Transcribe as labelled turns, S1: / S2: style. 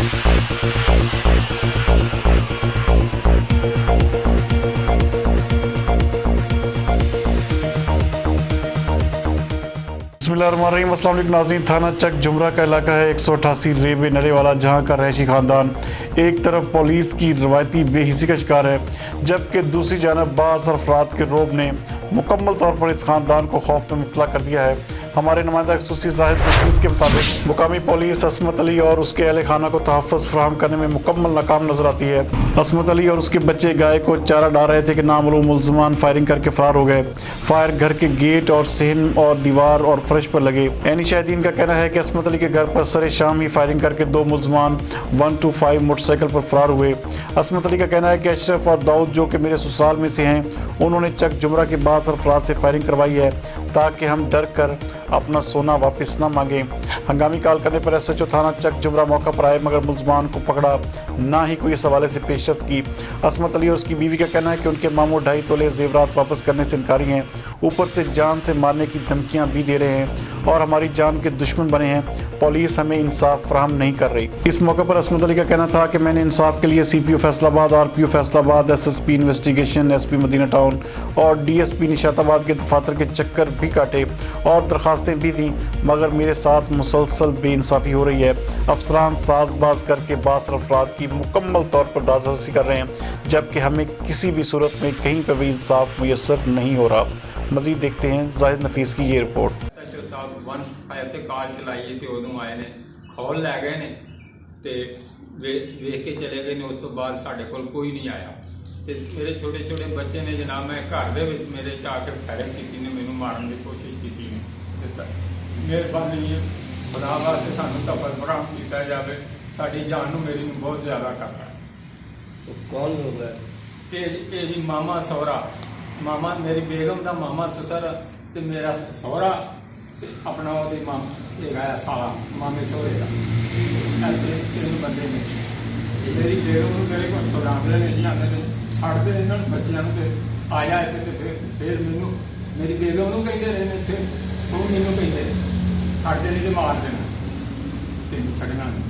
S1: बिस्मिल्लाहिर्रहमानिर्रहीम। अस्सलाम वालेकुम नाज़रीन। थाना चक जुमरा का इलाका है 188 रेबे नले वाला, जहां का रहायशी खानदान एक तरफ पुलिस की रवायती बेहिसी का शिकार है, जबकि दूसरी जानब बाज़ अफराद के रोब ने मुकम्मल तौर पर इस खानदान को खौफ में मुब्तला कर दिया है। हमारे नुमाइंदा ख़ुसूसी ज़ाहिद मशरिस के मुताबिक मुकामी पुलिस असमत अली और उसके अहल खाना को तहफ़्फ़ुज़ फराहम करने में मुकम्मल नाकाम नजर आती है। असमत अली और उसके बच्चे गाय को चारा डाल रहे थे कि नामालूम मुल्ज़िमान फायरिंग करके फरार हो गए। फायर घर के गेट और सहन और दीवार और फर्श पर लगे। ऐनी शाहिदीन का कहना है कि असमत अली के घर पर सरे शाम ही फायरिंग करके दो मुल्ज़िमान 125 मोटरसाइकिल पर फरार हुए। असमत अली का कहना है कि अशरफ और दाऊद, जो कि मेरे ससुराल में से हैं, उन्होंने चक जुमरा के बाज़ अफराद से फायरिंग करवाई है ताकि हम डर कर अपना सोना वापस न मांगे। हंगामी कॉल करने पर SHO थाना चक जुमरा मौका पर आए, मगर मुल्ज़िमान को पकड़ा ना ही कोई इस हवाले से पेशरफ्त की। असमत अली और उसकी बीवी का कहना है कि उनके मामू 2.5 तोले जेवरात वापस करने से इनकारी हैं, ऊपर से जान से मारने की धमकियां भी दे रहे हैं और हमारी जान के दुश्मन बने हैं। पुलिस हमें इंसाफ फराहम नहीं कर रही। इस मौके पर असमत अली का कहना था कि मैंने इंसाफ के लिए CPO Faisalabad, RPO Faisalabad, SSP investigation, SP Madina town और DSP निशाताबाद के दफातर के चक्कर भी काटे और दरखास्तें भी दी, मगर मेरे साथ मुसलसल बेइंसाफ़ी हो रही है। अफसरान साजबाज करके बासर अफराद की मुकम्मल तौर पर दाज़रसी कर रहे हैं, जबकि हमें किसी भी सूरत में कहीं पर भी इंसाफ मुयस्सर नहीं हो रहा। मज़ीद देखते हैं ज़ाहिद नफीस की ये रिपोर्ट।
S2: ਤੇ ਕਾਲ ਚਲਾਈ ਤੇ ਉਦੋਂ ਆਏ ਨੇ, ਖੋਲ ਲੈ ਗਏ ਨੇ ਤੇ ਵੇਖ ਕੇ ਚਲੇ ਗਏ ਨੇ। ਉਸ ਤੋਂ ਬਾਅਦ ਸਾਡੇ ਕੋਲ ਕੋਈ ਨਹੀਂ ਆਇਆ ਤੇ ਮੇਰੇ ਛੋਟੇ ਛੋਟੇ ਬੱਚੇ ਨੇ ਜਨਾਬ, ਮੈਂ ਘਰ ਦੇ ਵਿੱਚ ਮੇਰੇ ਚ ਆ ਕੇ ਫਾਇਰਿੰਗ ਕੀਤੀ ਨੇ, ਮੈਨੂੰ ਮਾਰਨ ਦੀ ਕੋਸ਼ਿਸ਼ ਕੀਤੀ ਨੇ। ਮਿਹਰਬਾਨੀ ਖੁਦਾ ਵਾਸਤੇ ਸਾਨੂੰ ਤਫਰ ਫਰਾਹਮ ਕੀਤਾ ਜਾਵੇ, ਸਾਡੀ ਜਾਨ ਨੂੰ ਮੇਰੀ ਨੂੰ ਬਹੁਤ ਜ਼ਿਆਦਾ ਖਤਰਾ ਹੈ।
S3: ਕੌਣ ਲੋਕ ਹੈ
S2: ਇਹ ਜੀ ਮਾਮਾ ਸਹੁਰਾ, ਮਾਮਾ ਮੇਰੀ ਬੇਗਮ ਦਾ ਮਾਮਾ ਸਸੁਰ ਤੇ ਮੇਰਾ ਸਹੁਰਾ अपना साला मामे सोहरे का तीन बंदे ने। मेरी बेगम मेरे को छुड़ाने नहीं आते, छड़ते इन्होंने बच्चों को आया इतने फिर मैनू मेरी बेगम को कहते रहे, फिर तू मैनू कहते छड़ते नहीं तो मार देना, तेन छड़ना नहीं।